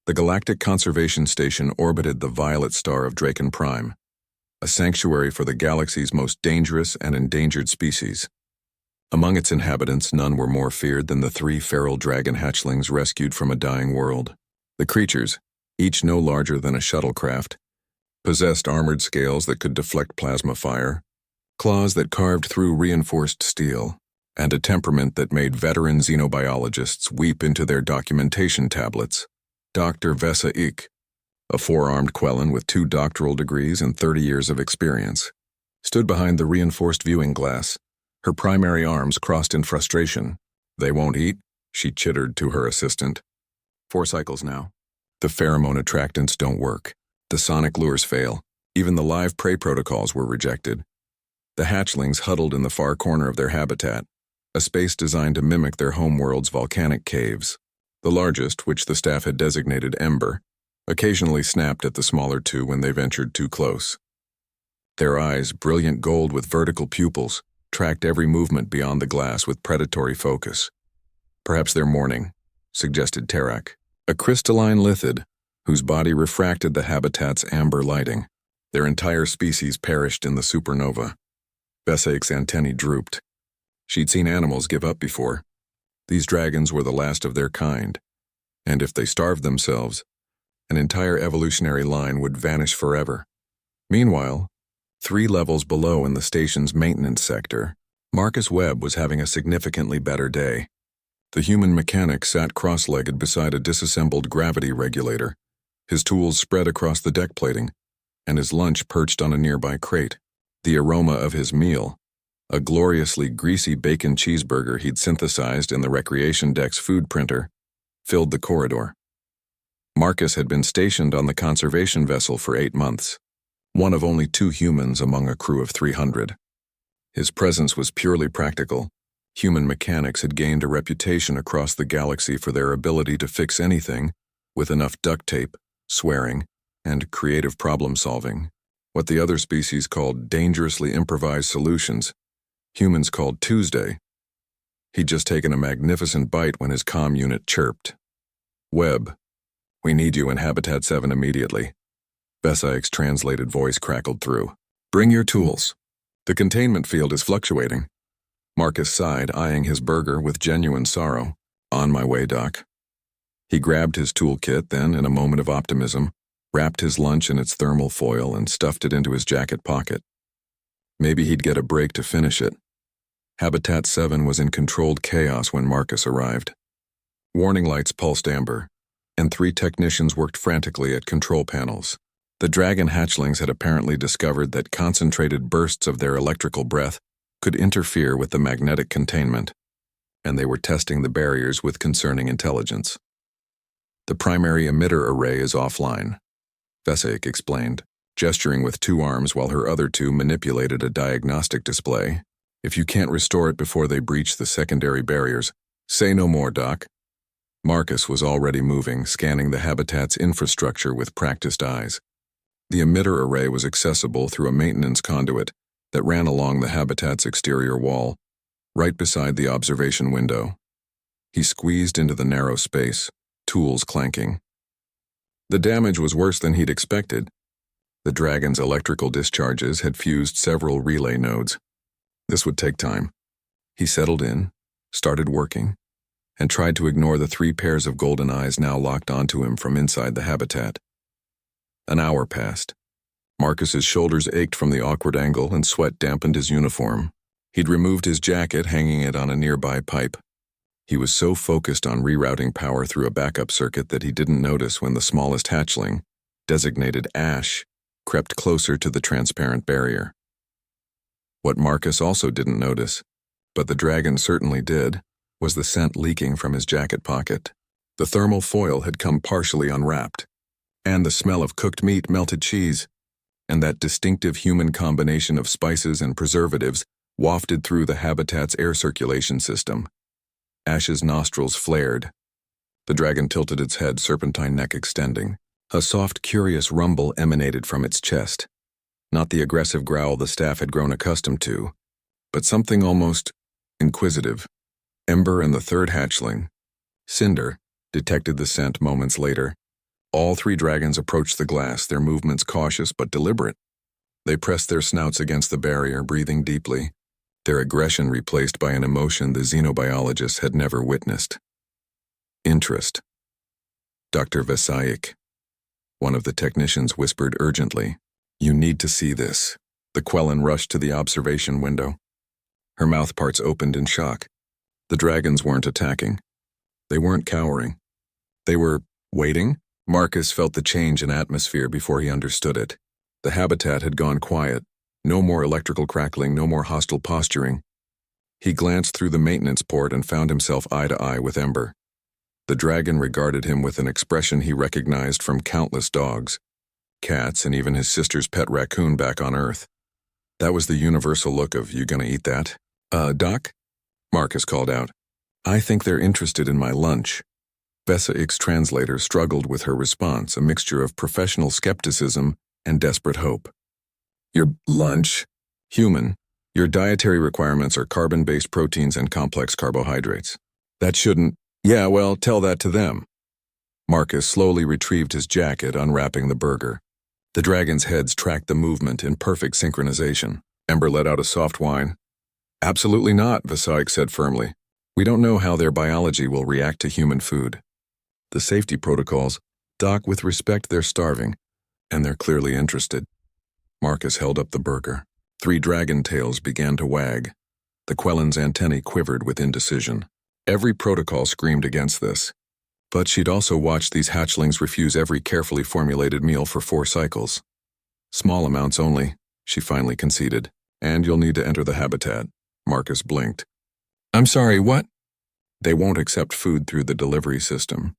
The Galactic Conservation Station orbited the violet star of Draken Prime, a sanctuary for the galaxy's most dangerous and endangered species. Among its inhabitants, none were more feared than the 3 feral dragon hatchlings rescued from a dying world. The creatures, each no larger than a shuttlecraft, possessed armored scales that could deflect plasma fire, claws that carved through reinforced steel, and a temperament that made veteran xenobiologists weep into their documentation tablets. Dr. Vesa Ik, a 4-armed Quellan with 2 doctoral degrees and 30 years of experience, stood behind the reinforced viewing glass, her primary arms crossed in frustration. "They won't eat," she chittered to her assistant. 4 cycles now. The pheromone attractants don't work. The sonic lures fail. Even the live prey protocols were rejected. The hatchlings huddled in the far corner of their habitat, a space designed to mimic their homeworld's volcanic caves. The largest, which the staff had designated Ember, occasionally snapped at the smaller 2 when they ventured too close. Their eyes, brilliant gold with vertical pupils, tracked every movement beyond the glass with predatory focus. "Perhaps they're mourning," suggested Tarak, a crystalline lithid whose body refracted the habitat's amber lighting. Their entire species perished in the supernova. Vesaik's antennae drooped. She'd seen animals give up before. These dragons were the last of their kind, and if they starved themselves, an entire evolutionary line would vanish forever. Meanwhile, 3 levels below in the station's maintenance sector, Marcus Webb was having a significantly better day. The human mechanic sat cross-legged beside a disassembled gravity regulator, his tools spread across the deck plating, and his lunch perched on a nearby crate. The aroma of his meal, a gloriously greasy bacon cheeseburger he'd synthesized in the recreation deck's food printer, filled the corridor. Marcus had been stationed on the conservation vessel for 8 months, one of only 2 humans among a crew of 300. His presence was purely practical. Human mechanics had gained a reputation across the galaxy for their ability to fix anything with enough duct tape, swearing, and creative problem-solving. What the other species called dangerously improvised solutions, humans called Tuesday. He'd just taken a magnificent bite when his comm unit chirped. "Webb, we need you in Habitat 7 immediately." Vesaik's translated voice crackled through. "Bring your tools. The containment field is fluctuating." Marcus sighed, eyeing his burger with genuine sorrow. "On my way, Doc." He grabbed his toolkit, then, in a moment of optimism, wrapped his lunch in its thermal foil and stuffed it into his jacket pocket. Maybe he'd get a break to finish it. Habitat 7 was in controlled chaos when Marcus arrived. Warning lights pulsed amber, and 3 technicians worked frantically at control panels. The dragon hatchlings had apparently discovered that concentrated bursts of their electrical breath could interfere with the magnetic containment, and they were testing the barriers with concerning intelligence. "The primary emitter array is offline," Vesaik explained, gesturing with 2 arms while her other 2 manipulated a diagnostic display. "If you can't restore it before they breach the secondary barriers, say no more, Doc." Marcus was already moving, scanning the habitat's infrastructure with practiced eyes. The emitter array was accessible through a maintenance conduit that ran along the habitat's exterior wall, right beside the observation window. He squeezed into the narrow space, tools clanking. The damage was worse than he'd expected. The dragon's electrical discharges had fused several relay nodes. This would take time. He settled in, started working, and tried to ignore the 3 pairs of golden eyes now locked onto him from inside the habitat. An hour passed. Marcus's shoulders ached from the awkward angle and sweat dampened his uniform. He'd removed his jacket, hanging it on a nearby pipe. He was so focused on rerouting power through a backup circuit that he didn't notice when the smallest hatchling, designated Ash, crept closer to the transparent barrier. What Marcus also didn't notice, but the dragon certainly did, was the scent leaking from his jacket pocket. The thermal foil had come partially unwrapped, and the smell of cooked meat, melted cheese, and that distinctive human combination of spices and preservatives wafted through the habitat's air circulation system. Ash's nostrils flared. The dragon tilted its head, serpentine neck extending. A soft, curious rumble emanated from its chest. Not the aggressive growl the staff had grown accustomed to, but something almost inquisitive. Ember and the 3rd hatchling, Cinder, detected the scent moments later, All three dragons approached the glass, their movements cautious but deliberate. They pressed their snouts against the barrier, breathing deeply, their aggression replaced by an emotion the xenobiologists had never witnessed. Interest. Dr. Vesaik. One of the technicians whispered urgently, "You need to see this." The Quellan rushed to the observation window. Her mouth parts opened in shock. The dragons weren't attacking. They weren't cowering. They were waiting. Marcus felt the change in atmosphere before he understood it. The habitat had gone quiet. No more electrical crackling, no more hostile posturing. He glanced through the maintenance port and found himself eye to eye with Ember. The dragon regarded him with an expression he recognized from countless dogs, cats, and even his sister's pet raccoon back on Earth. That was the universal look of, "You gonna eat that?" Doc?" Marcus called out. "I think they're interested in my lunch." Vesaik's translator struggled with her response, a mixture of professional skepticism and desperate hope. "Your lunch? Human. Your dietary requirements are carbon-based proteins and complex carbohydrates. That shouldn't— Yeah, well, tell that to them." Marcus slowly retrieved his jacket, unwrapping the burger. The dragon's heads tracked the movement in perfect synchronization. Ember let out a soft whine. "Absolutely not," Vesaik said firmly. "We don't know how their biology will react to human food. The safety protocols— Doc, with respect, they're starving, and they're clearly interested." Marcus held up the burger. 3 dragon tails began to wag. The Quellan's antennae quivered with indecision. Every protocol screamed against this. But she'd also watched these hatchlings refuse every carefully formulated meal for 4 cycles. "Small amounts only," she finally conceded. "And you'll need to enter the habitat." Marcus blinked. "I'm sorry, what?" "They won't accept food through the delivery system.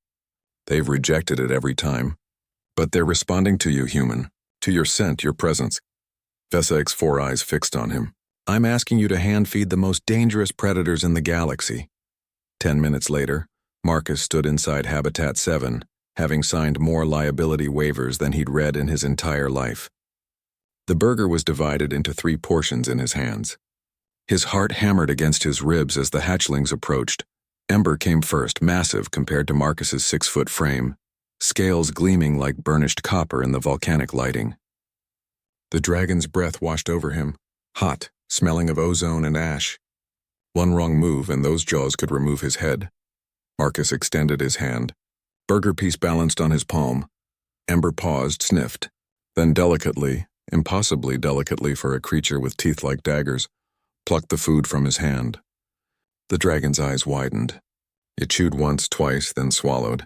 They've rejected it every time. But they're responding to you, human. To your scent, your presence." Vesaik's 4 eyes fixed on him. "I'm asking you to hand-feed the most dangerous predators in the galaxy." 10 minutes later, Marcus stood inside Habitat 7, having signed more liability waivers than he'd read in his entire life. The burger was divided into 3 portions in his hands. His heart hammered against his ribs as the hatchlings approached. Ember came first, massive compared to Marcus's 6-foot frame, scales gleaming like burnished copper in the volcanic lighting. The dragon's breath washed over him, hot, smelling of ozone and ash. One wrong move and those jaws could remove his head. Marcus extended his hand. Burger piece balanced on his palm. Ember paused, sniffed. Then delicately, impossibly delicately for a creature with teeth like daggers, plucked the food from his hand. The dragon's eyes widened. It chewed once, twice, then swallowed.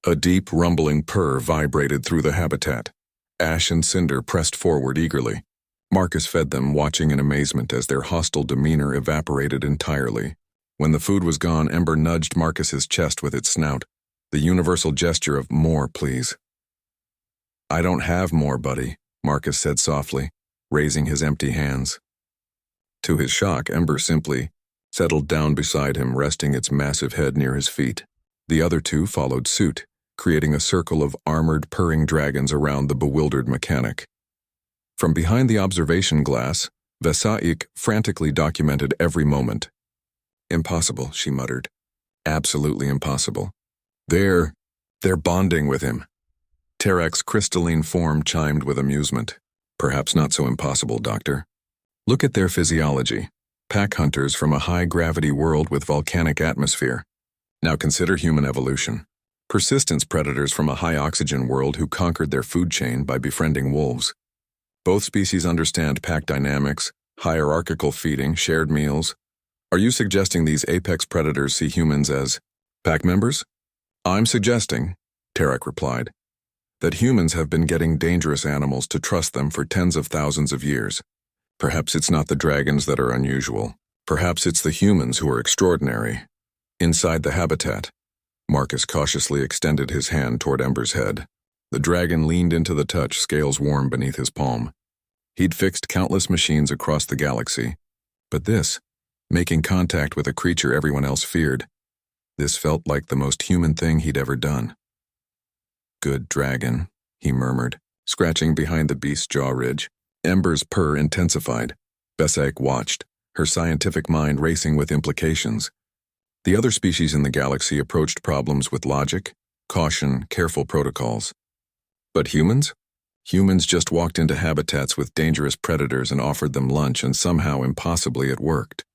A deep, rumbling purr vibrated through the habitat. Ash and Cinder pressed forward eagerly. Marcus fed them, watching in amazement as their hostile demeanor evaporated entirely. When the food was gone, Ember nudged Marcus's chest with its snout, the universal gesture of "More, please." "I don't have more, buddy," Marcus said softly, raising his empty hands. To his shock, Ember simply settled down beside him, resting its massive head near his feet. The other 2 followed suit, creating a circle of armored, purring dragons around the bewildered mechanic. From behind the observation glass, Vesaik frantically documented every moment. "Impossible," she muttered. "Absolutely impossible. They're bonding with him." Terak's crystalline form chimed with amusement. "Perhaps not so impossible, Doctor. Look at their physiology. Pack hunters from a high-gravity world with volcanic atmosphere. Now consider human evolution. Persistence predators from a high-oxygen world who conquered their food chain by befriending wolves. Both species understand pack dynamics, hierarchical feeding, shared meals. Are you suggesting these apex predators see humans as pack members?" "I'm suggesting," Terak replied, "that humans have been getting dangerous animals to trust them for tens of thousands of years. Perhaps it's not the dragons that are unusual. Perhaps it's the humans who are extraordinary." Inside the habitat, Marcus cautiously extended his hand toward Ember's head. The dragon leaned into the touch, scales warm beneath his palm. He'd fixed countless machines across the galaxy. But this, making contact with a creature everyone else feared, this felt like the most human thing he'd ever done. "Good dragon," he murmured, scratching behind the beast's jaw ridge. Ember's purr intensified. Vesaik watched, her scientific mind racing with implications. The other species in the galaxy approached problems with logic, caution, careful protocols. But humans? Humans just walked into habitats with dangerous predators and offered them lunch, and somehow, impossibly, it worked.